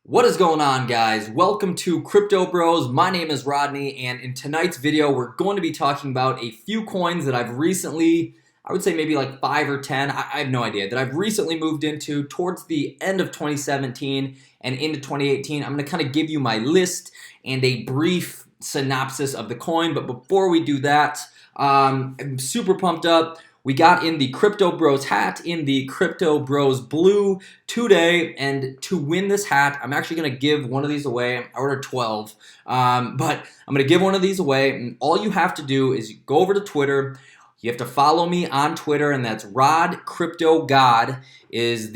What is going on, guys? Welcome to Crypto Bros. My name is Rodney, and in tonight's video we're going to be talking about a few coins that I've recently, I would say maybe like 5 or 10, I have no idea, that I've recently moved into towards the end of 2017 and into 2018. I'm going to kind of give you my list and a brief synopsis of the coin, but before we do that, I'm super pumped up. We got in the Crypto Bros hat in the Crypto Bros blue today, and to win this hat, I'm actually going to give one of these away. I ordered 12, but I'm going to give one of these away, and all you have to do is go over to Twitter. You have to follow me on Twitter, and that's Rod Crypto God is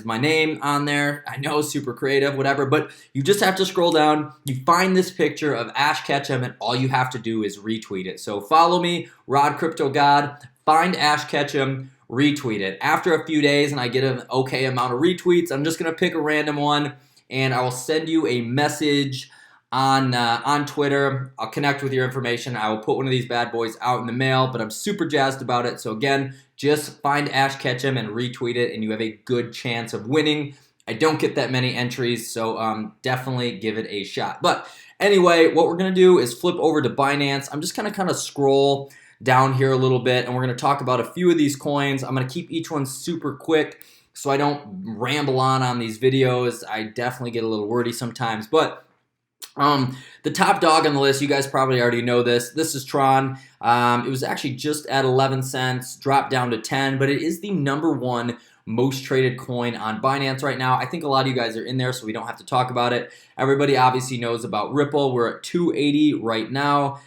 my name on there. I know, super creative, whatever, but you just have to scroll down. You find this picture of Ash Ketchum, and all you have to do is retweet it. So follow me, Rod Crypto God. Find Ash Ketchum, retweet it. After a few days and I get an okay amount of retweets, I'm just going to pick a random one and I will send you a message on Twitter. I'll connect with your information. I will put one of these bad boys out in the mail, but I'm super jazzed about it. So again, just find Ash Ketchum and retweet it and you have a good chance of winning. I don't get that many entries, so definitely give it a shot. But anyway, what we're going to do is flip over to Binance. I'm just going to kind of scroll down here a little bit, and we're going to talk about a few of these coins. I'm going to keep each one super quick so I don't ramble on these videos. I definitely get a little wordy sometimes, but the top dog on the list, you guys probably already know this. This is Tron. It was actually just at 11 cents, dropped down to 10, but it is the #1 most traded coin on Binance right now. I think a lot of you guys are in there, so we don't have to talk about it. Everybody obviously knows about Ripple. We're at 280 right now.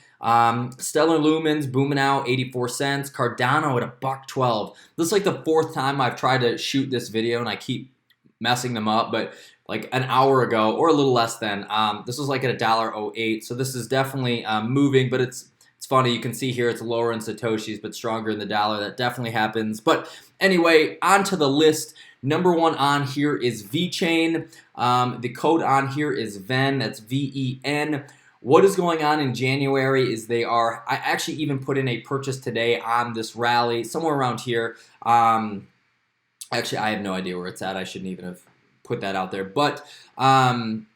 Stellar Lumens booming out 84 cents. Cardano at $1.12. This is like the 4th time I've tried to shoot this video and I keep messing them up, but like an hour ago or a little less than, this was like at $1.08. So this is definitely moving, but it's funny. You can see here it's lower in Satoshis but stronger in the dollar. That definitely happens. But anyway, on to the list. #1 on here is VeChain. The code on here is VEN. That's VEN. What is going on in January is I actually even put in a purchase today on this rally, somewhere around here. Actually, I have no idea where it's at. I shouldn't even have put that out there. But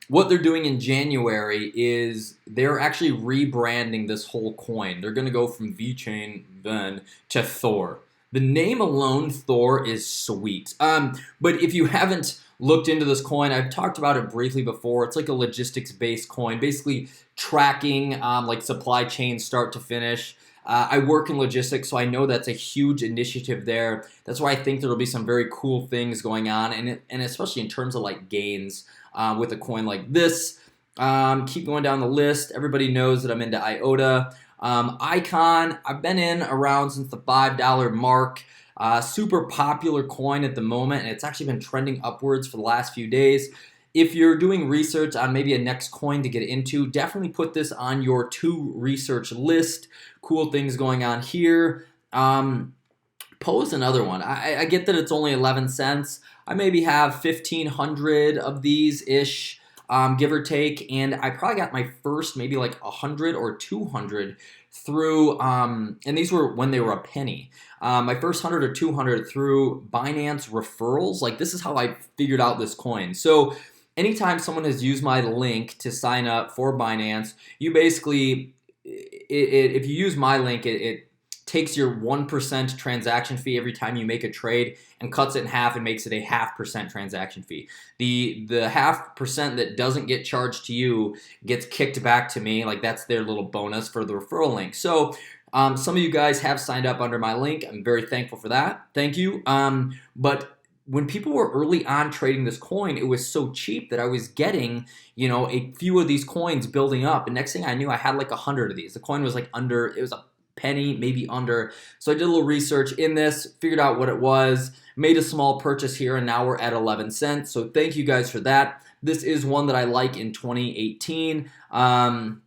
what they're doing in January is they're actually rebranding this whole coin. They're going to go from VeChain then to Thor. The name alone, Thor, is sweet. But if you haven't looked into this coin, I've talked about it briefly before. It's like a logistics-based coin, basically tracking like supply chain start to finish. I work in logistics, so I know that's a huge initiative there. That's why I think there'll be some very cool things going on, and especially in terms of like gains with a coin like this. Keep going down the list. Everybody knows that I'm into IOTA. Icon, I've been in around since the $5 mark. Super popular coin at the moment, and it's actually been trending upwards for the last few days. If you're doing research on maybe a next coin to get into, definitely put this on your to research list. Cool things going on here. Pose another one. I get that it's only 11 cents. I maybe have 1,500 of these-ish, give or take, and I probably got my first maybe like 100 or 200 through, and these were when they were a penny. My first 100 or 200 through Binance referrals. Like, this is how I figured out this coin. So anytime someone has used my link to sign up for Binance, you basically, if you use my link, it takes your 1% transaction fee every time you make a trade and cuts it in half and makes it a 0.5% transaction fee. The 0.5% that doesn't get charged to you gets kicked back to me. Like, that's their little bonus for the referral link. So some of you guys have signed up under my link. I'm very thankful for that. Thank you. But when people were early on trading this coin, it was so cheap that I was getting, a few of these coins building up. And next thing I knew, I had like 100 of these. The coin was like it was a penny, maybe under. So I did a little research in this, figured out what it was, made a small purchase here, and now we're at 11 cents. So thank you guys for that. This is one that I like in 2018. Power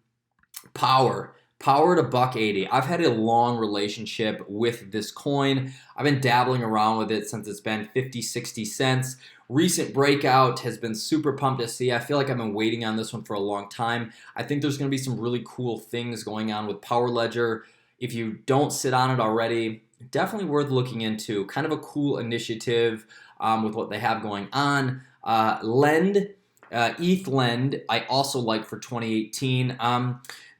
to $1.80. I've had a long relationship with this coin. I've been dabbling around with it since it's been 50, 60 cents. Recent breakout has been super pumped to see. I feel like I've been waiting on this one for a long time. I think there's going to be some really cool things going on with Power Ledger. If you don't sit on it already, definitely worth looking into. Kind of a cool initiative with what they have going on. Lend ETH I also like for 2018.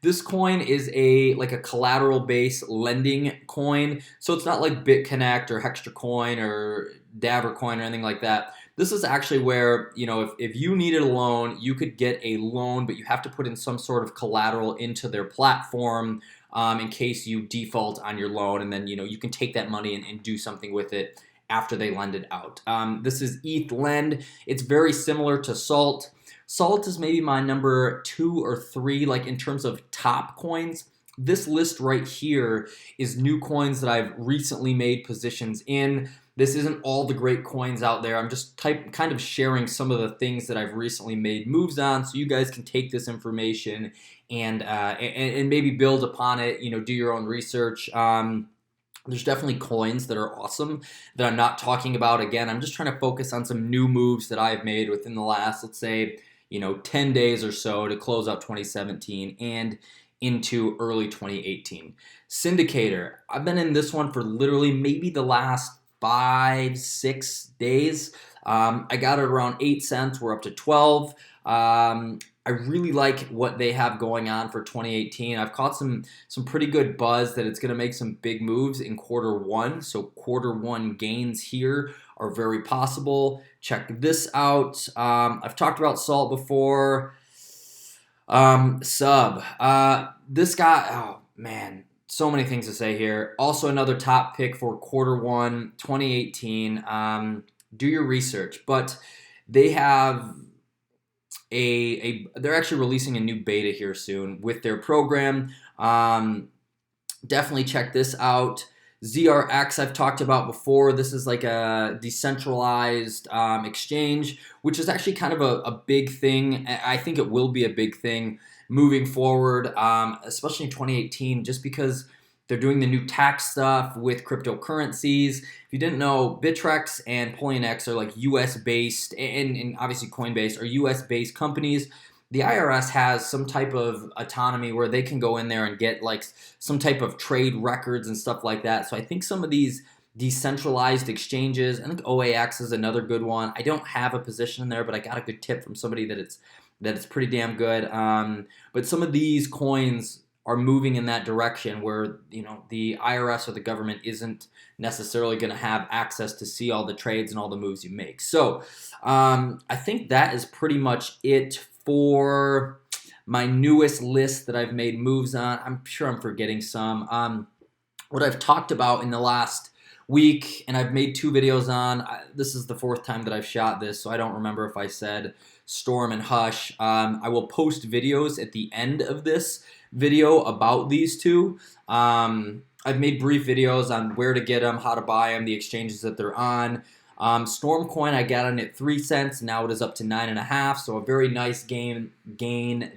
This coin is like a collateral based lending coin, so it's not like BitConnect or Hextra Coin or Daver Coin or anything like that. This is actually where, if you needed a loan, you could get a loan, but you have to put in some sort of collateral into their platform in case you default on your loan, and then you can take that money and do something with it after they lend it out. This is ETH. It's very similar to Salt. Salt is maybe my number 2 or 3, like in terms of top coins. This list right here is new coins that I've recently made positions in. This isn't all the great coins out there. I'm just kind of sharing some of the things that I've recently made moves on, so you guys can take this information and maybe build upon it. Do your own research. There's definitely coins that are awesome that I'm not talking about. Again, I'm just trying to focus on some new moves that I've made within the last, let's say, 10 days or so to close out 2017 and into early 2018. Syndicator. I've been in this one for literally maybe the last 5-6 days. I got it around 8 cents. We're up to 12. I really like what they have going on for 2018. I've caught some pretty good buzz that it's going to make some big moves in Q1. So Q1 gains here are very possible. Check this out. I've talked about Salt before. Sub. This guy, oh man, so many things to say here. Also another top pick for Q1 2018. Do your research, but they have they're actually releasing a new beta here soon with their program. Definitely check this out. ZRX I've talked about before. This is like a decentralized exchange, which is actually kind of a big thing. I think it will be a big thing moving forward, especially in 2018, just because they're doing the new tax stuff with cryptocurrencies. If you didn't know, Bittrex and Poloniex are like US-based, and obviously Coinbase are US-based companies. The IRS has some type of autonomy where they can go in there and get like some type of trade records and stuff like that. So I think some of these decentralized exchanges, I think OAX is another good one. I don't have a position in there, but I got a good tip from somebody that it's pretty damn good. But some of these coins are moving in that direction where the IRS or the government isn't necessarily going to have access to see all the trades and all the moves you make. So I think that is pretty much it for my newest list that I've made moves on. I'm sure I'm forgetting some. What I've talked about in the last week, and I've made 2 videos on, this is the 4th time that I've shot this, so I don't remember if I said Storm and Hush. I will post videos at the end of this video about these 2. I've made brief videos on where to get them, how to buy them, the exchanges that they're on. Storm coin, I got on at 3 cents. Now it is up to 9.5, so a very nice gain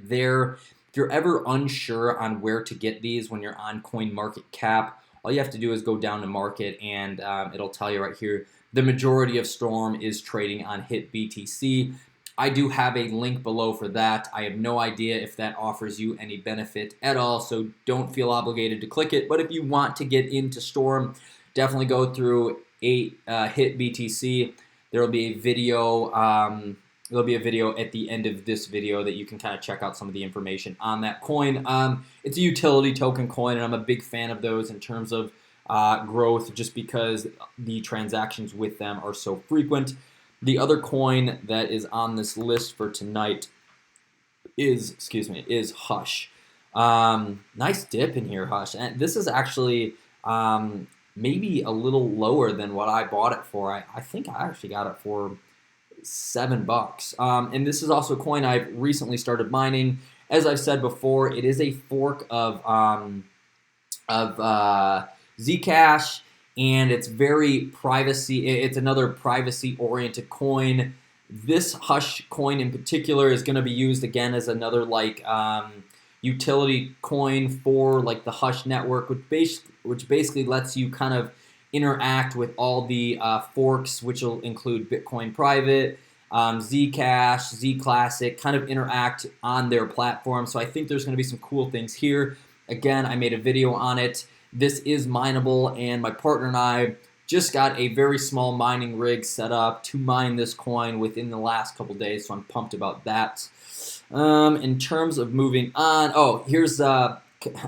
there. If you're ever unsure on where to get these when you're on CoinMarketCap, all you have to do is go down to market, and it'll tell you right here. The majority of Storm is trading on HitBTC. I do have a link below for that. I have no idea if that offers you any benefit at all, so don't feel obligated to click it. But if you want to get into Storm, definitely go through HitBTC. There will be a video. There'll be a video at the end of this video that you can kind of check out some of the information on that coin. It's a utility token coin, and I'm a big fan of those in terms of growth, just because the transactions with them are so frequent. The other coin that is on this list for tonight is Hush. Nice dip in here, Hush. And this is actually maybe a little lower than what I bought it for. I think I actually got it for $7. And this is also a coin I've recently started mining. As I've said before, it is a fork of Zcash, and it's very privacy. It's another privacy-oriented coin. This Hush coin in particular is going to be used again as another like utility coin for like the Hush network, which basically lets you kind of interact with all the forks, which will include Bitcoin Private, Zcash, Zclassic, kind of interact on their platform. So I think there's going to be some cool things here. Again, I made a video on it. This is mineable, and my partner and I just got a very small mining rig set up to mine this coin within the last couple days, so I'm pumped about that. In terms of moving on, here's I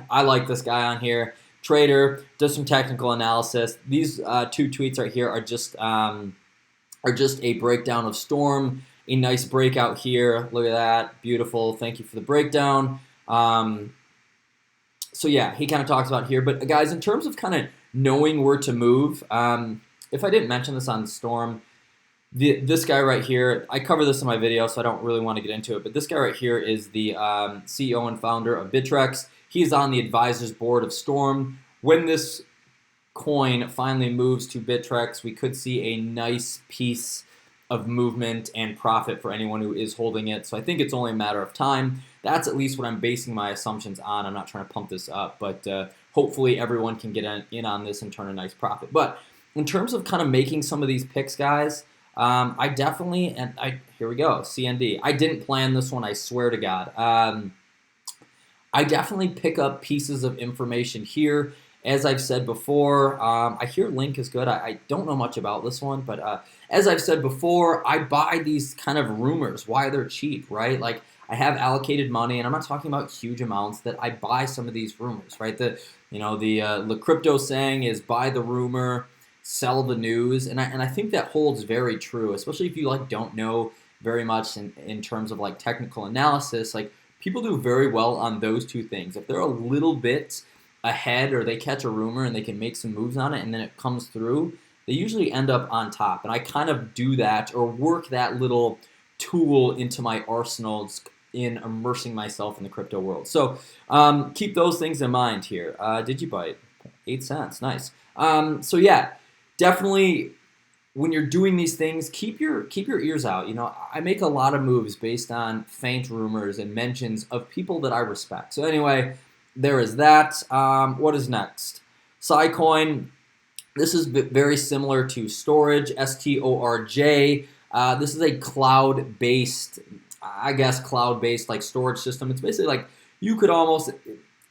like this guy on here. Trader does some technical analysis. These two tweets right here are just a breakdown of Storm. A nice breakout here. Look at that, beautiful. Thank you for the breakdown. So yeah, he kind of talks about here. But guys, in terms of kind of knowing where to move, if I didn't mention this on Storm, this guy right here, I cover this in my video, so I don't really want to get into it. But this guy right here is the CEO and founder of Bittrex. He's on the advisors board of Storm. When this coin finally moves to Bittrex, we could see a nice piece of movement and profit for anyone who is holding it. So I think it's only a matter of time. That's at least what I'm basing my assumptions on. I'm not trying to pump this up, but hopefully everyone can get in on this and turn a nice profit. But in terms of kind of making some of these picks, guys, I definitely, here we go, CND. I didn't plan this one, I swear to God. I definitely pick up pieces of information here. As I've said before, I hear Link is good. I don't know much about this one, but as I've said before, I buy these kind of rumors, why they're cheap, right? Like, I have allocated money, and I'm not talking about huge amounts, that I buy some of these rumors, right? The crypto saying is buy the rumor, sell the news, and I think that holds very true, especially if you like don't know very much in terms of like technical analysis. Like, people do very well on those two things. If they're a little bit ahead or they catch a rumor and they can make some moves on it and then it comes through, they usually end up on top. And I kind of do that or work that little tool into my arsenals in immersing myself in the crypto world. So keep those things in mind here. Digibite, 8 cents, nice. So yeah, definitely when you're doing these things, keep your ears out. You know, I make a lot of moves based on faint rumors and mentions of people that I respect. So anyway, there is that. What is next? Scicoin. This is very similar to Storage, STORJ. This is a cloud-based, cloud-based like storage system. It's basically like you could almost,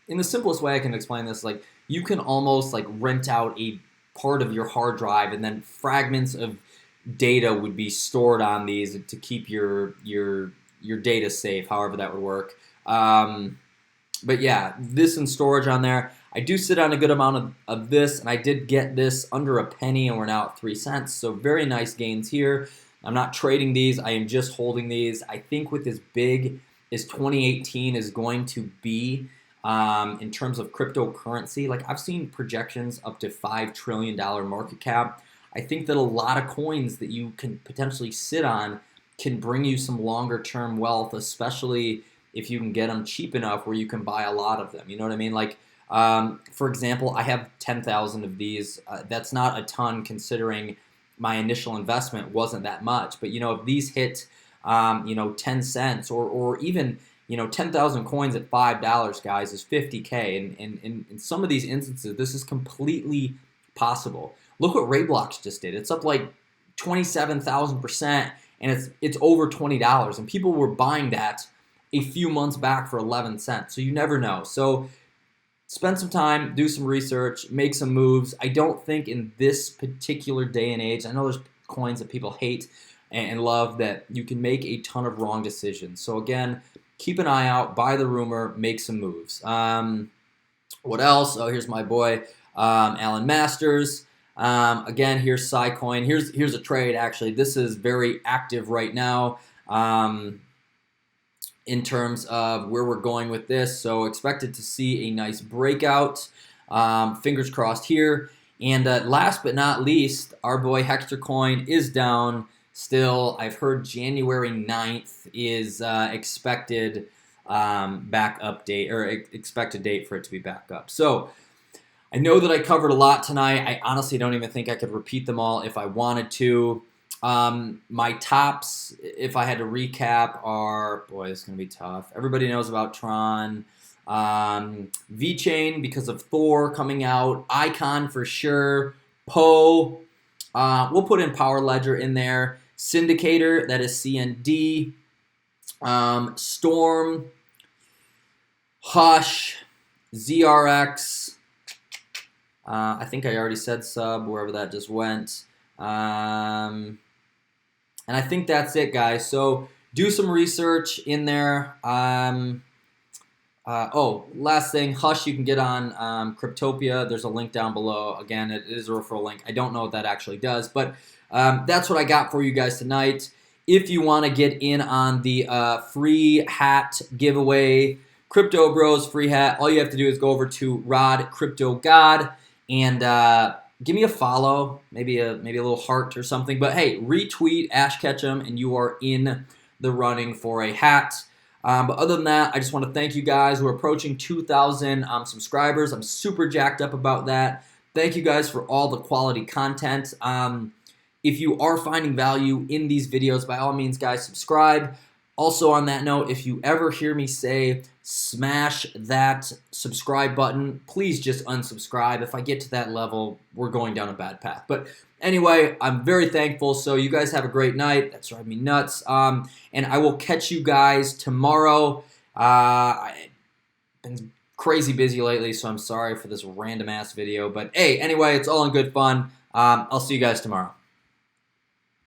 in the simplest way I can explain this, like you can almost like rent out a part of your hard drive and then fragments of data would be stored on these to keep your data safe, however that would work. But yeah, this and storage on there. I do sit on a good amount of this, and I did get this under a penny, and we're now at 3 cents. So very nice gains here. I'm not trading these. I am just holding these. I think with as big as 2018 is going to be in terms of cryptocurrency, like I've seen projections up to $5 trillion market cap. I think that a lot of coins that you can potentially sit on can bring you some longer term wealth, especially if you can get them cheap enough where you can buy a lot of them. You know what I mean? Like, for example, I have 10,000 of these. That's not a ton considering my initial investment wasn't that much. But, you know, if these hit, 10 cents or even, 10,000 coins at $5, guys, is 50K. And in some of these instances, this is completely possible. Look what Rayblox just did. It's up like 27,000%, and it's over $20. And people were buying that a few months back for 11 cents. So you never know. So spend some time, do some research, make some moves. I don't think in this particular day and age, I know there's coins that people hate and love, that you can make a ton of wrong decisions. So again, keep an eye out, buy the rumor, make some moves. What else? Oh, here's my boy, Alan Masters. Again, here's Scicoin. Here's a trade, actually. This is very active right now. In terms of where we're going with this. So expected to see a nice breakout. Fingers crossed here. And last but not least, our boy Hexter Coin is down still. I've heard January 9th is expected back update, or expected date for it to be back up. So I know that I covered a lot tonight. I honestly don't even think I could repeat them all if I wanted to. My tops, if I had to recap, are, boy, this is going to be tough. Everybody knows about Tron. VeChain because of Thor coming out. Icon for sure. Poe. We'll put in Power Ledger in there. Syndicator, that is CND. Storm. Hush. ZRX. I think I already said sub, wherever that just went. And I think that's it, guys. So do some research in there. Last thing, Hush, you can get on Cryptopia. There's a link down below. Again, it is a referral link. I don't know what that actually does, but that's what I got for you guys tonight. If you want to get in on the free hat giveaway, Crypto Bros free hat, all you have to do is go over to Rod Crypto God and give me a follow, maybe a little heart or something. But hey, retweet Ash Ketchum, and you are in the running for a hat. But other than that, I just want to thank you guys. We're approaching 2,000 subscribers. I'm super jacked up about that. Thank you guys for all the quality content. If you are finding value in these videos, by all means, guys, subscribe. Also, on that note, if you ever hear me say smash that subscribe button, please just unsubscribe. If I get to that level, we're going down a bad path. But anyway, I'm very thankful. So you guys have a great night. That's driving me nuts. And I will catch you guys tomorrow. I've been crazy busy lately, so I'm sorry for this random ass video. But hey, anyway, it's all in good fun. I'll see you guys tomorrow.